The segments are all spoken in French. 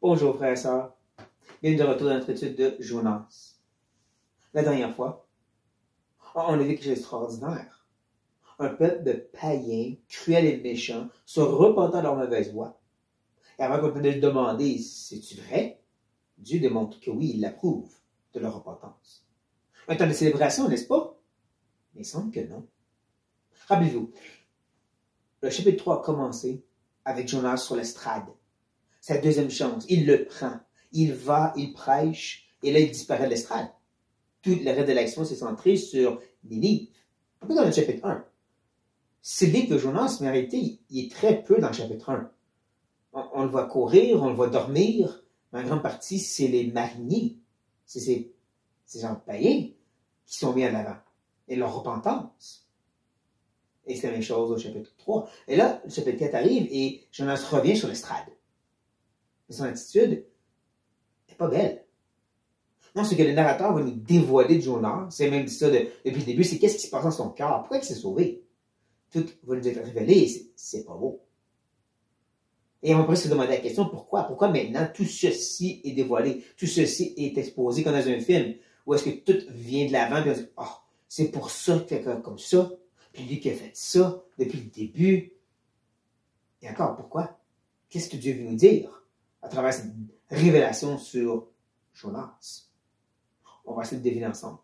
Bonjour frères et sœurs, bienvenue de retour dans notre étude de Jonas. La dernière fois, on a vu quelque chose d'extraordinaire. Un peuple de païens, cruels et méchants, se repentant de leur mauvaise voie. Et avant qu'on puisse le demander, c'est-tu vrai? Dieu démontre que oui, il l'approuve de leur repentance. Un temps de célébration, n'est-ce pas? Mais il semble que non. Rappelez-vous, le chapitre 3 a commencé avec Jonas sur l'estrade. Sa deuxième chance, il le prend. Il va, il prêche, et là, il disparaît de l'estrade. Tout le reste de l'action s'est centré sur Ninive. Un peu dans le chapitre 1. C'est le livre de Jonas, mais en réalité, il est très peu dans le chapitre 1. On le voit courir, on le voit dormir, mais en grande partie, c'est les mariniers. C'est ces gens païens qui sont mis en avant. Et leur repentance. Et c'est la même chose au chapitre 3. Et là, le chapitre 4 arrive et Jonas revient sur l'estrade. Mais son attitude n'est pas belle. Non, ce que le narrateur va nous dévoiler de Jonas, c'est même ça depuis le début, c'est qu'est-ce qui se passe dans son cœur, pourquoi il s'est sauvé. Tout va nous être révélé et c'est pas beau. Et on pourrait se demander la question, pourquoi? Pourquoi maintenant tout ceci est dévoilé, tout ceci est exposé comme dans un film, où est-ce que tout vient de l'avant, puis on dit, oh, c'est pour ça qu'il fait comme ça, puis lui qui a fait ça depuis le début. Et encore, pourquoi? Qu'est-ce que Dieu veut nous dire à travers cette révélation sur Jonas? On va essayer de deviner ensemble.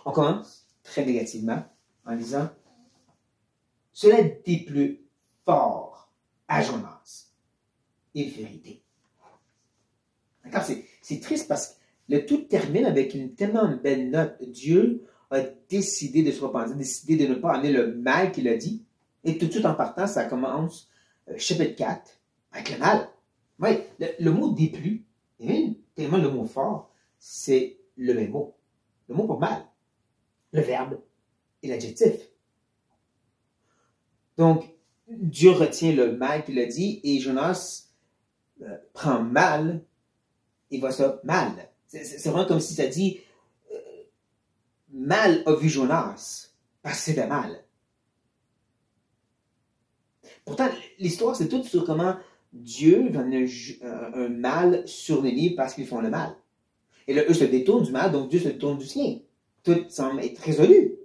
On commence très négativement en disant « Cela déplut fort à Jonas. Il fait irriter. » D'accord? C'est triste parce que le tout termine avec une tellement belle note. Dieu a décidé de se repentir, décidé de ne pas amener le mal qu'il a dit. Et tout de suite en partant, ça commence chapitre 4 avec le mal. Oui, le mot déplut, et même tellement le mot fort, c'est le même mot. Le mot pour mal. Le verbe et l'adjectif. Donc, Dieu retient le mal qu'il a dit et Jonas prend mal et voit ça mal. C'est vraiment comme si ça dit mal a vu Jonas parce que c'était mal. Pourtant, l'histoire, c'est tout sur comment Dieu va un mal sur Ninive parce qu'ils font le mal. Et là, eux se détournent du mal, donc Dieu se détourne du sien. Tout semble être résolu.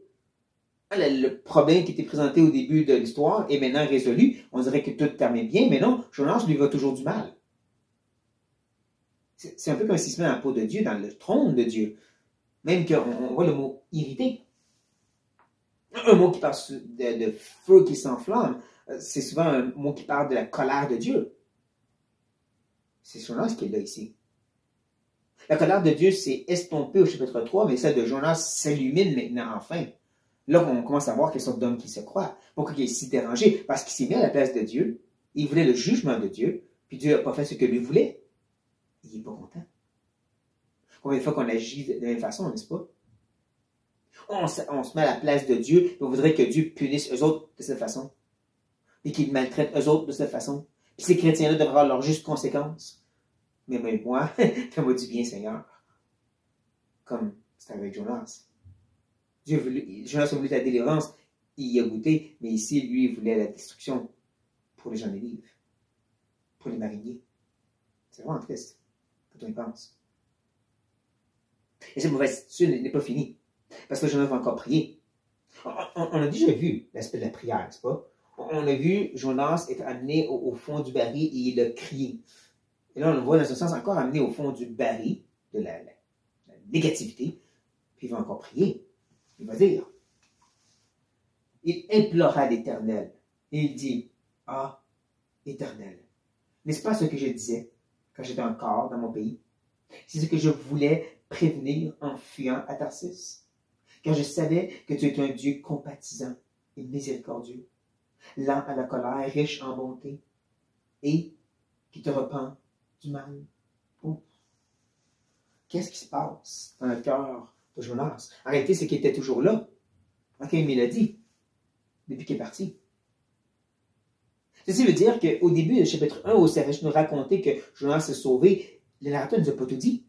Le problème qui était présenté au début de l'histoire est maintenant résolu. On dirait que tout termine bien, mais non, Jonas lui va toujours du mal. C'est un peu comme s'il se met dans la peau de Dieu, dans le trône de Dieu. Même qu'on voit le mot irrité. Un mot qui parle de feu qui s'enflamme, c'est souvent un mot qui parle de la colère de Dieu. C'est Jonas qui est là ici. La colère de Dieu s'est estompée au chapitre 3, mais celle de Jonas s'illumine maintenant enfin. Là, on commence à voir quelle sorte d'homme qui se croit. Pourquoi il est si dérangé? Parce qu'il s'est mis à la place de Dieu. Il voulait le jugement de Dieu. Puis Dieu n'a pas fait ce que lui voulait. Il n'est pas content. Combien de fois qu'on agit de la même façon, n'est-ce pas? On se met à la place de Dieu. Et on voudrait que Dieu punisse eux autres de cette façon. Et qu'il maltraite eux autres de cette façon. Puis ces chrétiens-là devraient avoir leurs justes conséquences. Mais même moi, fais-moi du bien, Seigneur. Comme c'est avec Jonas. Jonas a voulu la délivrance, il y a goûté, mais ici, lui, il voulait la destruction pour les gens des livres, pour les mariniers. C'est vraiment triste quand on y pense. Et cette mauvaise attitude n'est pas finie, parce que Jonas va encore prier. On a déjà vu l'aspect de la prière, n'est-ce pas? On a vu Jonas être amené au fond du baril et il a crié. Et là, on le voit dans ce sens encore amené au fond du baril, de la négativité, puis il va encore prier. Il va dire, il implora l'Éternel et il dit, ah, Éternel, n'est-ce pas ce que je disais quand j'étais encore dans mon pays? C'est ce que je voulais prévenir en fuyant à Tarsis, car je savais que tu es un Dieu compatissant et miséricordieux, lent à la colère, riche en bonté, et qui te repent du mal. Oh. Qu'est-ce qui se passe dans le cœur de Jonas? En réalité, c'est qu'il était toujours là. Ok, mais il l'a dit, depuis qu'il est parti. Ceci veut dire qu'au début du chapitre 1, où ça va nous raconter que Jonas s'est sauvé, le narrateur ne nous a pas tout dit.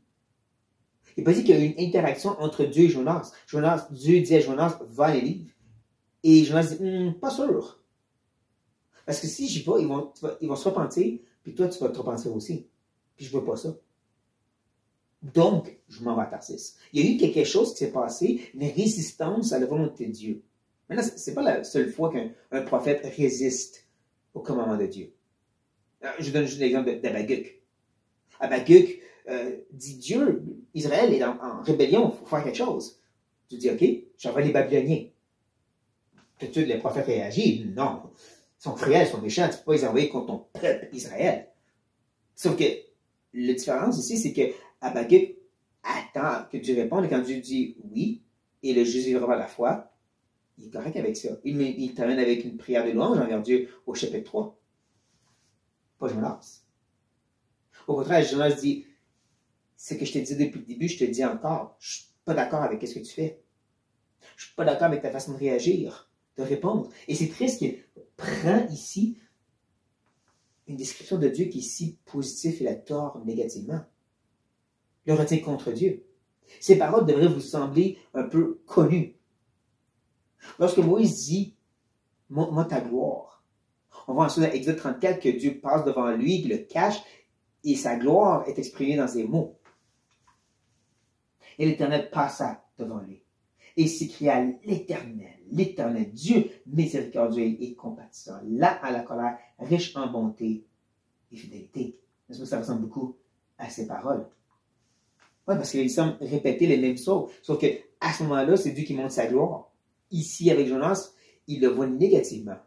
Il n'a pas dit qu'il y a eu une interaction entre Dieu et Jonas. Dieu dit à Jonas, va à Ninive. Et Jonas dit, pas sûr. Parce que si j'y vais, ils vont se repentir, puis toi, tu vas te repentir aussi. puis je veux pas ça. Donc, je m'en vais à Tarsis. Il y a eu quelque chose qui s'est passé, une résistance à la volonté de Dieu. Maintenant, ce n'est pas la seule fois qu'un prophète résiste au commandement de Dieu. Je donne juste l'exemple d'Habakkuk. Habakkuk dit Dieu, Israël est en rébellion, il faut faire quelque chose. Tu dis, OK, j'envoie les Babyloniens. Tout de suite, les prophètes réagissent. Non, ils sont cruels, ils sont méchants, tu ne peux pas les envoyer contre ton peuple Israël. Sauf que la différence ici, c'est que Habakkuk attend que Dieu réponde, et quand Dieu dit oui, et le juste vivra par la foi, il est correct avec ça. Il termine avec une prière de louange envers Dieu au chapitre 3. Pas Jonas. Au contraire, Jonas dit, ce que je t'ai dit depuis le début, je te le dis encore. Je ne suis pas d'accord avec ce que tu fais. Je ne suis pas d'accord avec ta façon de réagir, de répondre. Et c'est triste qu'il prend ici une description de Dieu qui est si positive et la tord négativement. Le retient contre Dieu. Ces paroles devraient vous sembler un peu connues. Lorsque Moïse dit « Montre-moi ta gloire », on voit ensuite dans Exode 34 que Dieu passe devant lui, qu'il le cache, et sa gloire est exprimée dans ces mots. Et l'Éternel passa devant lui et s'écria l'Éternel, Dieu miséricordieux et compatissant, lent à la colère, riche en bonté et fidélité. Ça ressemble beaucoup à ces paroles. Oui, parce qu'il semble répéter les mêmes choses. Sauf qu'à ce moment-là, c'est Dieu qui montre sa gloire. Ici, avec Jonas, il le voit négativement.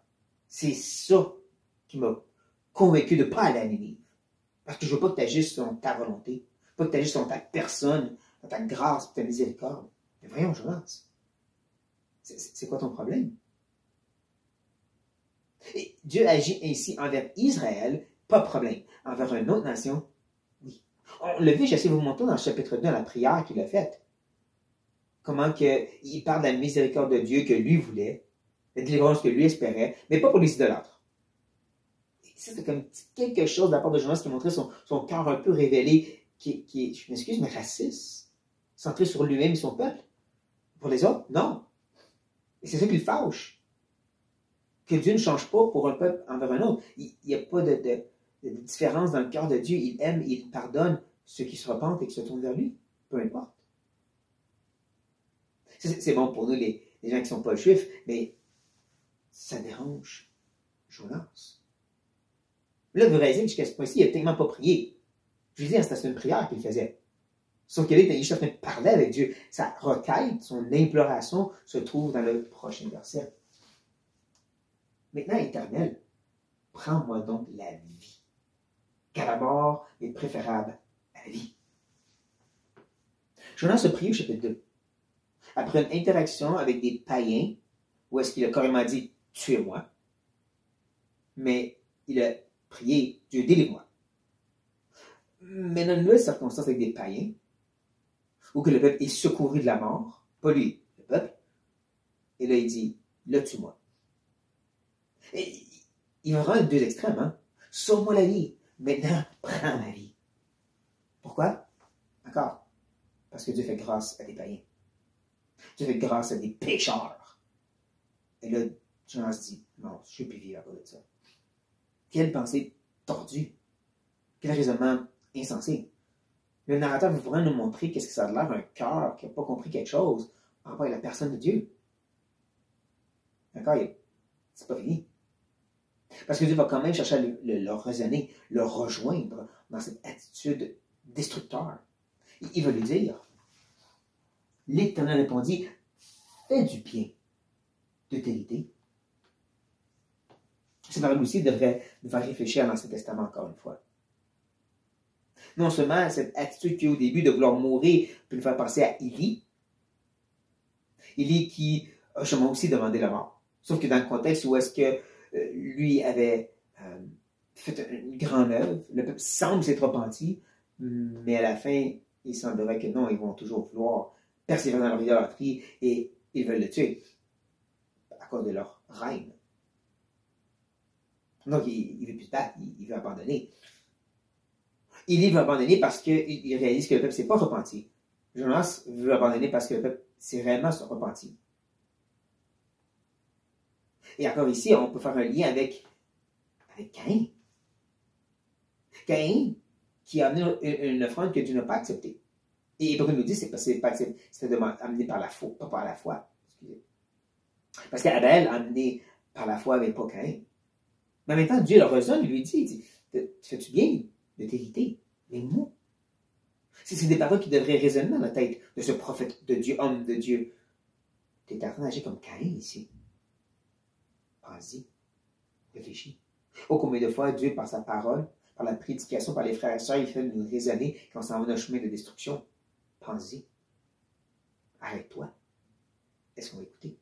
C'est ça qui m'a convaincu de ne pas aller à Ninive. Parce que je ne veux pas que tu agisses selon ta volonté. Pas que tu agisses selon ta personne, ta grâce, ta miséricorde. Mais voyons, Jonas. C'est quoi ton problème? Et Dieu agit ainsi envers Israël, pas de problème. Envers une autre nation, oui. On l'a vu, j'essaie de vous montrer dans le chapitre 2, dans la prière qu'il a faite. Comment il parle de la miséricorde de Dieu que lui voulait, la délivrance que lui espérait, mais pas pour les idolâtres. Ça, c'est comme quelque chose de la part de Jonas qui montrait son cœur un peu révélé, qui est, je m'excuse, mais raciste, centré sur lui-même et son peuple. Pour les autres, non. Et c'est ça qui le fâche. Que Dieu ne change pas pour un peuple envers un autre. Il n'y a pas de différence dans le cœur de Dieu. Il aime, il pardonne ceux qui se repentent et qui se tournent vers lui. Peu importe. C'est bon pour nous, les gens qui ne sont pas juifs, mais ça dérange Jonas. Là, vous réalisez que jusqu'à ce point-ci, il n'a tellement pas prié. Je veux dire, c'était une prière qu'il faisait. Sauf qu'il est en train de parler avec Dieu. Sa requête, son imploration se trouve dans le prochain verset. Maintenant, Éternel, prends-moi donc la vie, car la mort est préférable à la vie. Jonas a prié au chapitre 2. Après une interaction avec des païens, où est-ce qu'il a carrément dit « tuez-moi », mais il a prié « Dieu, délivre-moi ». Mais dans une nouvelle circonstance avec des païens, où que le peuple est secouru de la mort, pas lui, le peuple, et là il dit « là, tue-moi ». Et il va vraiment deux extrêmes, hein. Sauve-moi la vie, maintenant, prends ma vie. Pourquoi? D'accord. Parce que Dieu fait grâce à des païens. Dieu fait grâce à des pécheurs. Et là, Jonas dit, non, je ne peux plus vivre à cause de ça. Quelle pensée tordue. Quel raisonnement insensé. Le narrateur veut vraiment nous montrer qu'est-ce que ça a l'air un cœur qui n'a pas compris quelque chose en rapport avec la personne de Dieu. D'accord? C'est pas fini. Parce que Dieu va quand même chercher à le raisonner, le rejoindre dans cette attitude destructeur. Il va lui dire, l'Éternel répondit, fais du bien de qualité. Ces paroles aussi devraient nous faire réfléchir à l'Ancien Testament encore une fois. Non seulement cette attitude qu'il y a au début de vouloir mourir peut nous faire penser à Élie. Élie qui a sûrement aussi demandé la mort. Sauf que dans le contexte où est-ce que lui avait fait une grande œuvre, le peuple semble s'être repenti, mais à la fin, il semblerait que non, ils vont toujours vouloir persévérer dans leur idolâtrie et ils veulent le tuer à cause de leur reine. Donc, il ne veut plus se battre, il veut abandonner. Il veut abandonner parce qu'il réalise que le peuple ne s'est pas repenti. Jonas veut abandonner parce que le peuple s'est réellement repenti. Et encore ici, on peut faire un lien avec Caïn. Caïn, qui a amené une offrande que Dieu n'a pas acceptée. Et Hébreu nous dit que c'est pas accepté, c'était amené par la foi, pas par la foi. Excusez. Parce qu'Abel, amené par la foi, mais pas Caïn. Mais en même temps, Dieu le raisonne, il lui dit, fais-tu bien de t'hériter les mots? C'est des paroles qui devraient résonner dans la tête de ce prophète de Dieu, homme de Dieu. Tu es en train d'agir comme Caïn ici. Pense-y. Réfléchis. Oh, combien de fois Dieu, par sa parole, par la prédication, par les frères et sœurs, il fait nous raisonner quand on s'en va dans un chemin de destruction. Pense-y. Arrête-toi. Est-ce qu'on va écouter?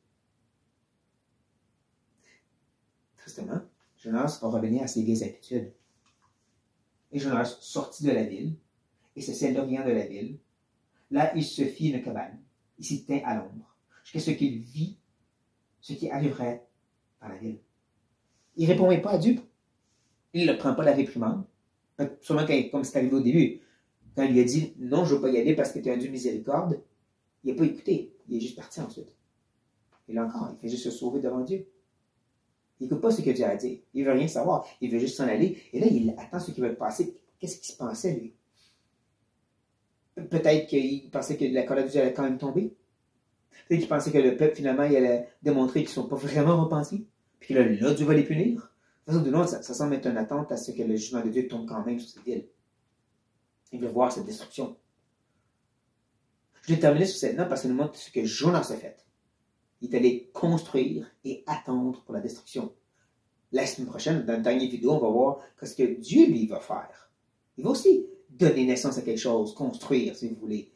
Tristement, Jonas va revenir à ses vieilles habitudes. Et Jonas sortit de la ville, et se tint l'orient de la ville. Là, il se fit une cabane. Il s'y tint à l'ombre, jusqu'à ce qu'il vit ce qui arriverait dans la ville. Il ne répondait pas à Dieu. Il ne prend pas la réprimande. Sûrement comme c'est arrivé au début. Quand il lui a dit « Non, je ne veux pas y aller parce que tu es un Dieu miséricorde », il n'a pas écouté. Il est juste parti ensuite. Et là encore, il fait juste se sauver devant Dieu. Il n'écoute pas ce que Dieu a dit. Il ne veut rien savoir. Il veut juste s'en aller. Et là, il attend ce qui va se passer. Qu'est-ce qu'il se pensait, lui? Peut-être qu'il pensait que la colère de Dieu allait quand même tomber. Peut-être qu'il pensait que le peuple, finalement, il allait démontrer qu'ils ne sont pas vraiment repentis. Puis que là, Dieu va les punir. De toute façon, de loin, ça semble être une attente à ce que le jugement de Dieu tombe quand même sur cette ville. Il veut voir cette destruction. Je vais terminer sur cette note parce que nous montre ce que Jonas a fait. Il est allé construire et attendre pour la destruction. La semaine prochaine, dans la dernière vidéo, on va voir ce que Dieu, lui, va faire. Il va aussi donner naissance à quelque chose, construire, si vous voulez.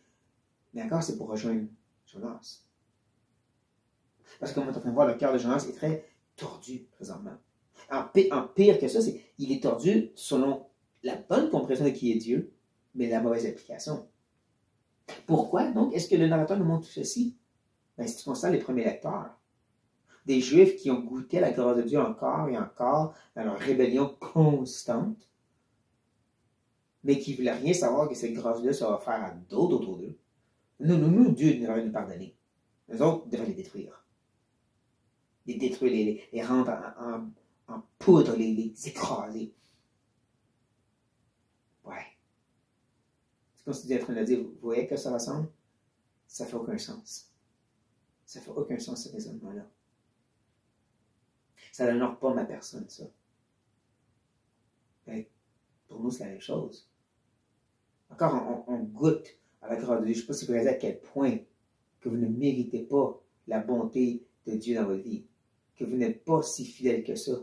Mais encore, c'est pour rejoindre Jonas. Parce que comme on est en train de voir, le cœur de Jonas est très tordu présentement. En pire que ça, c'est il est tordu selon la bonne compréhension de qui est Dieu, mais la mauvaise application. Pourquoi, donc, est-ce que le narrateur nous montre tout ceci? Ben, si tu constates les premiers lecteurs, des Juifs qui ont goûté la grâce de Dieu encore et encore dans leur rébellion constante, mais qui ne voulaient rien savoir que cette grâce-là se va faire à d'autres autour d'eux. Nous, Dieu devrait nous pardonner. Les autres devraient les détruire. Les détruire, les rendre en poudre, les écraser. Ouais. C'est comme si Dieu est en train de dire, vous voyez que ça ressemble? Ça ne fait aucun sens. Ça ne fait aucun sens, ce raisonnement-là. Ça n'honore pas ma personne, ça. Mais pour nous, c'est la même chose. Encore, on goûte à la grâce de Dieu. Je ne sais pas si vous réalisez à quel point que vous ne méritez pas la bonté de Dieu dans votre vie. Que vous n'êtes pas si fidèle que ça.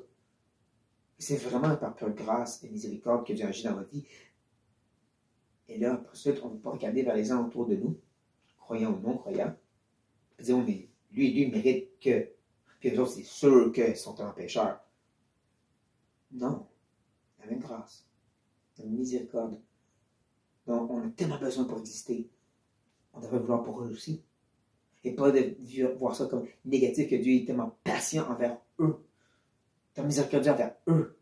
C'est vraiment par pure grâce et miséricorde que Dieu agit dans votre vie. Et là, ensuite, on ne peut pas regarder vers les gens autour de nous, croyants ou non-croyants, et dire, oh, mais lui, mérite que. Puis les autres, c'est sûr qu'ils sont un pécheur. Non. La même grâce. La même miséricorde. Donc, on a tellement besoin pour exister. On devrait vouloir pour eux aussi. Et pas de voir ça comme négatif, que Dieu est tellement patient envers eux. Tellement miséricordieux envers eux.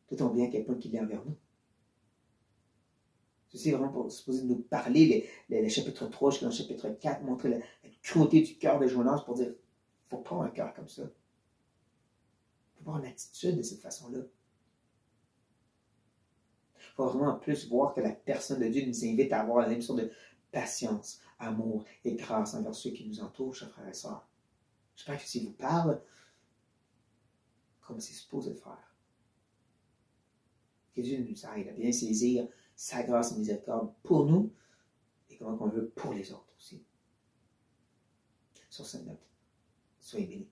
Tout en bien à quel point qu'il est envers nous. Ceci est vraiment pour supposer nous parler, le chapitre 3 jusqu'au chapitre 4, montrer la cruauté du cœur de Jonas pour dire, il ne faut pas avoir un cœur comme ça. Il faut pas avoir une attitude de cette façon-là. Il faut vraiment plus voir que la personne de Dieu nous invite à avoir la même sorte de patience, amour et grâce envers ceux qui nous entourent, chers frères et sœurs. J'espère que s'il vous parle, comme c'est supposé le faire. Que Dieu nous aide à bien saisir sa grâce et miséricorde pour nous et comment on veut pour les autres aussi. Sur cette note, soyez bénis.